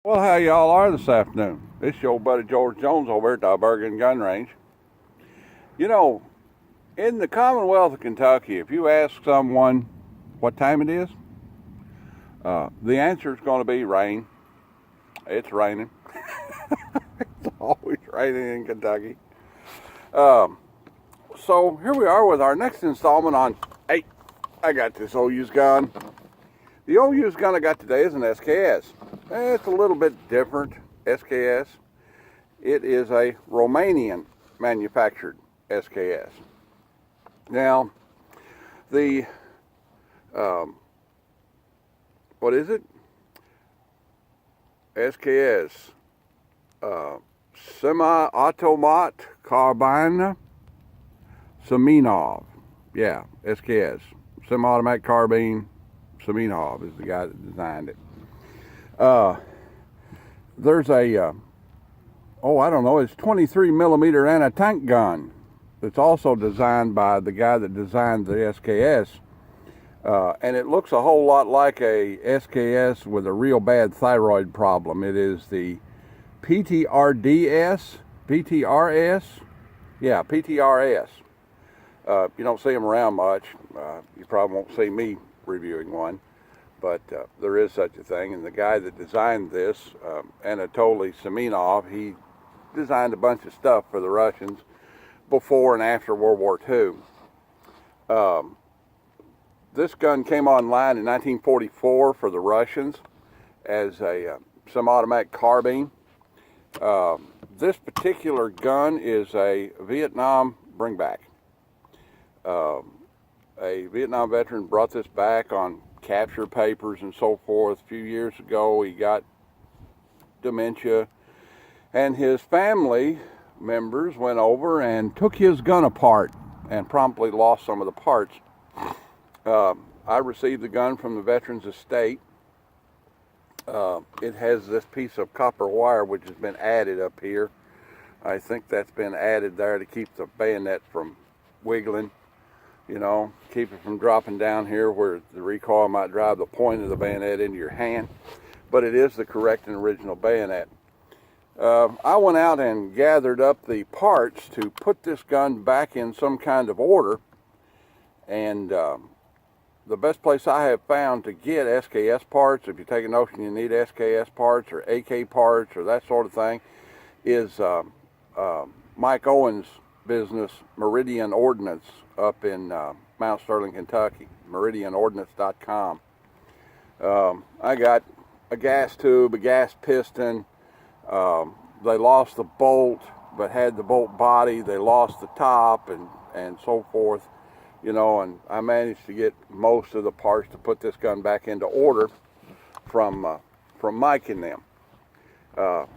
Well, how y'all are this afternoon? This is your old buddy George Jones over at the Bergen Gun Range. You know, in the Commonwealth of Kentucky, if you ask someone what time it is, the answer is going to be rain. It's raining. It's always raining in Kentucky. So here we are with our next installment on, hey, I got this old used gun. The old used gun I got today is an SKS. It's a little bit different SKS. It is a Romanian manufactured SKS. Now, the, what is it? SKS, Semi-Automat Carbine Semenov. Yeah, SKS. Semi-automatic carbine Semenov is the guy that designed it. There's a, I don't know, it's 23 millimeter anti-tank gun. It's also designed by the guy that designed the SKS. And it looks a whole lot like a SKS with a real bad thyroid problem. It is the PTRS. Yeah, PTRS. You don't see them around much. You probably won't see me reviewing one, but there is such a thing. And the guy that designed this, Anatoly Semenov, he designed a bunch of stuff for the Russians before and after World War II. This gun came online in 1944 for the Russians as a semi-automatic carbine. This particular gun is a Vietnam bringback. A Vietnam veteran brought this back on capture papers and so forth. A few years ago, he got dementia, and his family members went over and took his gun apart and promptly lost some of the parts. I received the gun from the veteran's estate. It has this piece of copper wire which has been added up here. I think that's been added there to keep the bayonet from wiggling, you know, keep it from dropping down here where the recoil might drive the point of the bayonet into your hand. But it is the correct and original bayonet. I went out and gathered up the parts to put this gun back in some kind of order, and the best place I have found to get SKS parts, if you take a notion you need SKS parts or AK parts or that sort of thing, is Mike Owen's business, Meridian Ordnance, up in Mount Sterling, Kentucky, meridianordnance.com. I got a gas tube, a gas piston. They lost the bolt, but had the bolt body. They lost the top and so forth. You know, and I managed to get most of the parts to put this gun back into order from Mike and them.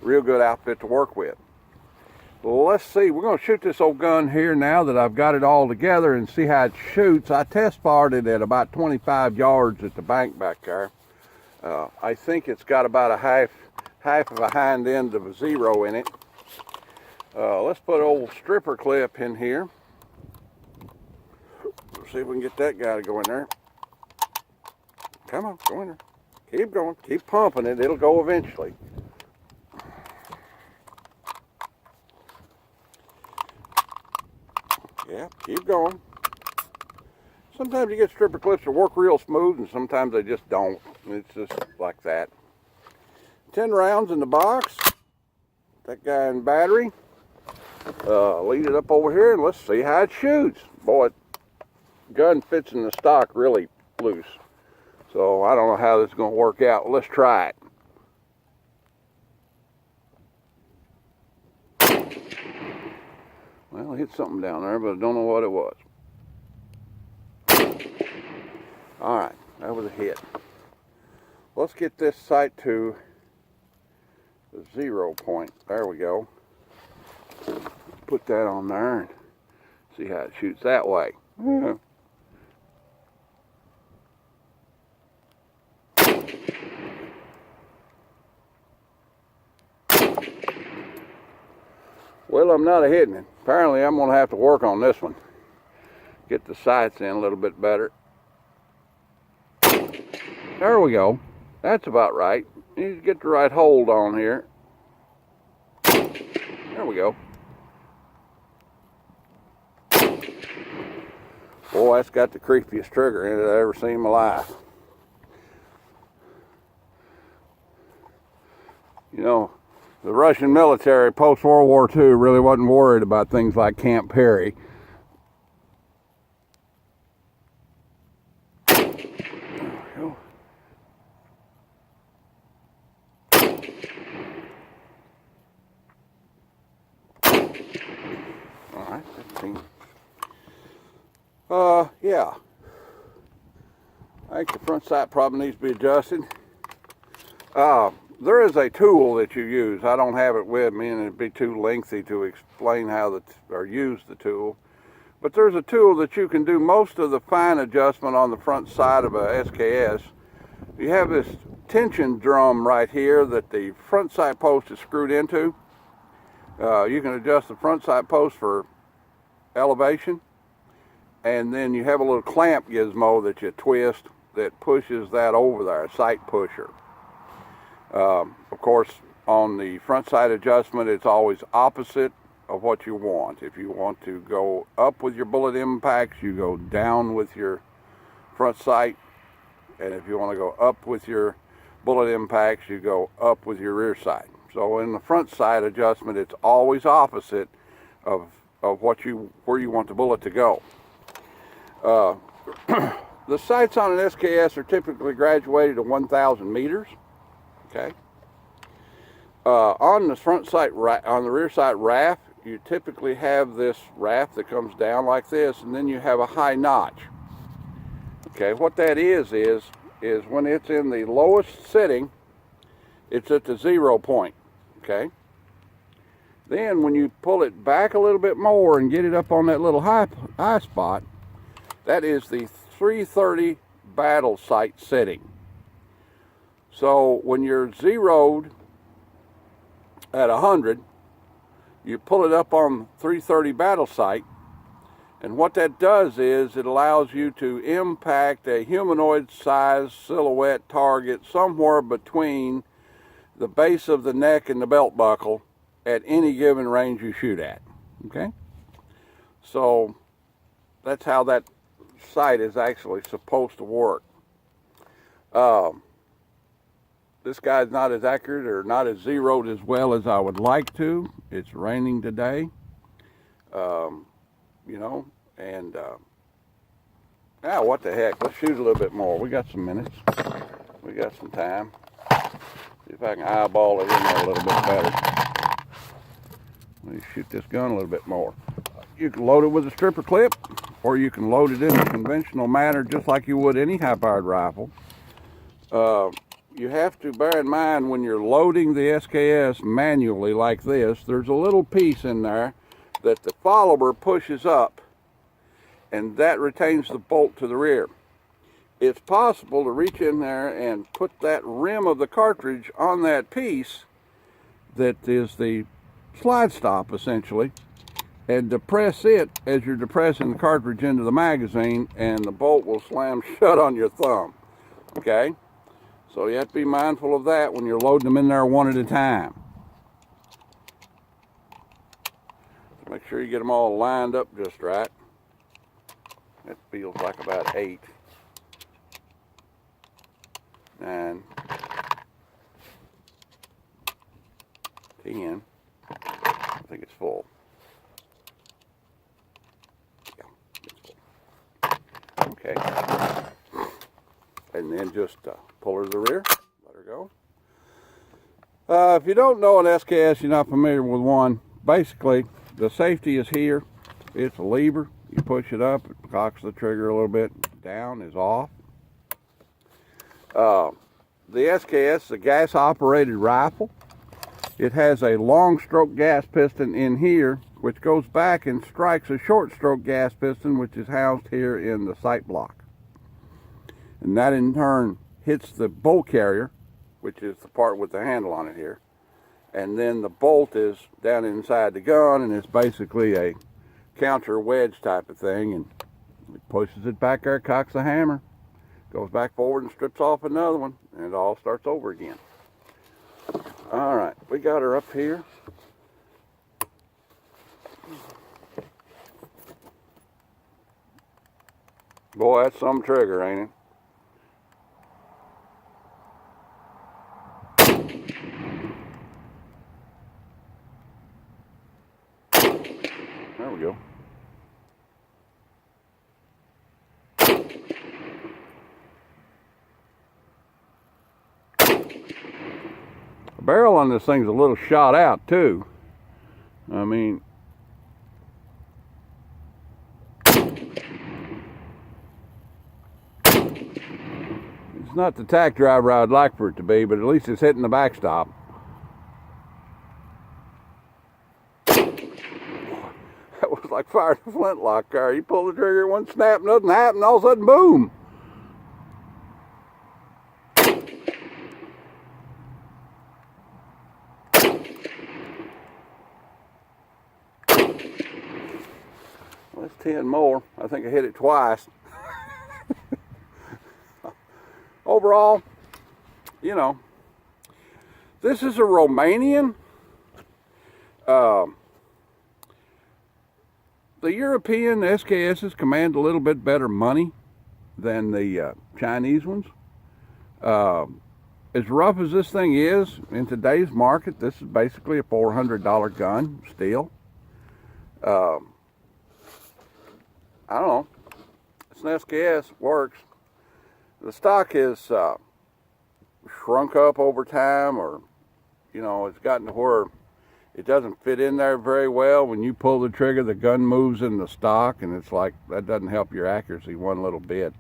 Real good outfit to work with. Well, let's see. We're going to shoot this old gun here now that I've got it all together and see how it shoots. I test fired it at about 25 yards at the bank back there. I think it's got about a half of a hind end of a zero in it. Let's put an old stripper clip in here. See if we can get that guy to go in there. Come on, go in there. Keep going, keep pumping it. It'll go eventually. Yeah, keep going. Sometimes you get stripper clips that work real smooth, and sometimes they just don't. It's just like that. 10 rounds in the box. That guy in battery. Lead it up over here, and let's see how it shoots. Boy, gun fits in the stock really loose, so I don't know how this is going to work out. Let's try it. Well, I hit something down there, but I don't know what it was. All right, that was a hit. Let's get this sight to the 0 point. There we go. Put that on there and see how it shoots that way. Yeah. Well, I'm not hitting it. Apparently, I'm going to have to work on this one. Get the sights in a little bit better. There we go. That's about right. You need to get the right hold on here. There we go. Boy, that's got the creepiest trigger in it I've ever seen in my life. You know, the Russian military post-World War II really wasn't worried about things like Camp Perry. All right, 15. Yeah. I think the front sight probably needs to be adjusted. There is a tool that you use. I don't have it with me, and it'd be too lengthy to explain how or use the tool. But there's a tool that you can do most of the fine adjustment on the front side of a SKS. You have this tension drum right here that the front sight post is screwed into. You can adjust the front sight post for elevation, and then you have a little clamp gizmo that you twist that pushes that over there, a sight pusher. Of course, on the front sight adjustment, it's always opposite of what you want. If you want to go up with your bullet impacts, you go down with your front sight, and if you want to go up with your bullet impacts, you go up with your rear sight. So in the front sight adjustment, it's always opposite of where you want the bullet to go. The sights on an SKS are typically graduated to 1,000 meters. Okay. On the front sight, on the rear sight raft, you typically have this raft that comes down like this, and then you have a high notch. Okay, what that is when it's in the lowest setting, it's at the 0 point. Okay. Then when you pull it back a little bit more and get it up on that little high spot, that is the 330 battle sight setting. So when you're zeroed at 100, you pull it up on 330 battle sight, and what that does is it allows you to impact a humanoid size silhouette target somewhere between the base of the neck and the belt buckle at any given range you shoot at. Okay? So that's how that sight is actually supposed to work. This guy's not as accurate or not as zeroed as well as I would like to. It's raining today, you know, and what the heck, let's shoot a little bit more. We got some minutes, we got some time. See if I can eyeball it in there a little bit better. Let me shoot this gun a little bit more. You can load it with a stripper clip, or you can load it in a conventional manner just like you would any high-powered rifle. You have to bear in mind when you're loading the SKS manually like this, there's a little piece in there that the follower pushes up, and that retains the bolt to the rear. It's possible to reach in there and put that rim of the cartridge on that piece that is the slide stop essentially, and depress it as you're depressing the cartridge into the magazine, and the bolt will slam shut on your thumb. Okay? So you have to be mindful of that when you're loading them in there one at a time. Make sure you get them all lined up just right. That feels like about 8, 9, 10. I think it's full. Yeah, it's full. Okay. And then just pull her to the rear, let her go. If you don't know an SKS, you're not familiar with one, basically the safety is here. It's a lever. You push it up, it cocks the trigger a little bit. Down is off. The SKS is a gas operated rifle. It has a long stroke gas piston in here, which goes back and strikes a short stroke gas piston, which is housed here in the sight block. And that in turn hits the bolt carrier, which is the part with the handle on it here. And then the bolt is down inside the gun, and it's basically a counter wedge type of thing, and it pushes it back there, cocks the hammer, goes back forward and strips off another one, and it all starts over again. All right, we got her up here. Boy, that's some trigger, ain't it? There we go. The barrel on this thing's a little shot out too. I mean, it's not the tack driver I'd like for it to be, but at least it's hitting the backstop. That was like firing a flintlock car. You pull the trigger, one snap, nothing happened, all of a sudden, boom. Well, that's 10 more. I think I hit it twice. Overall, you know, this is a Romanian. The European SKSs command a little bit better money than the Chinese ones. As rough as this thing is, in today's market, this is basically a $400 gun, steel. I don't know. It's an SKS, works. The stock is shrunk up over time, or, you know, it's gotten to where it doesn't fit in there very well. When you pull the trigger, the gun moves in the stock, and it's like, that doesn't help your accuracy one little bit.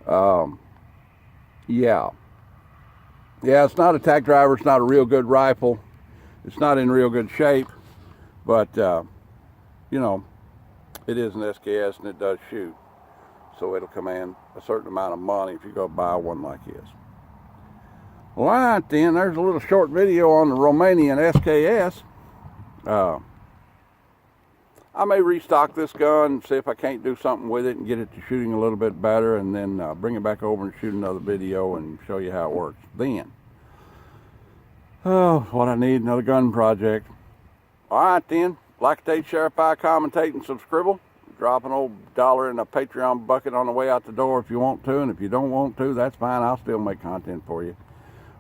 Yeah, it's not a tack driver. It's not a real good rifle. It's not in real good shape, but, you know, it is an SKS and it does shoot. So it'll command a certain amount of money if you go buy one like this. Well, all right then, there's a little short video on the Romanian SKS. I may restock this gun, see if I can't do something with it and get it to shooting a little bit better, and then bring it back over and shoot another video and show you how it works then. Oh, what I need, another gun project. All right then, like, share, commentate, and subscribe. Drop an old $1 in a Patreon bucket on the way out the door if you want to, and if you don't want to, that's fine. I'll still make content for you.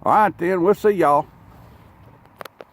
All right then, we'll see y'all.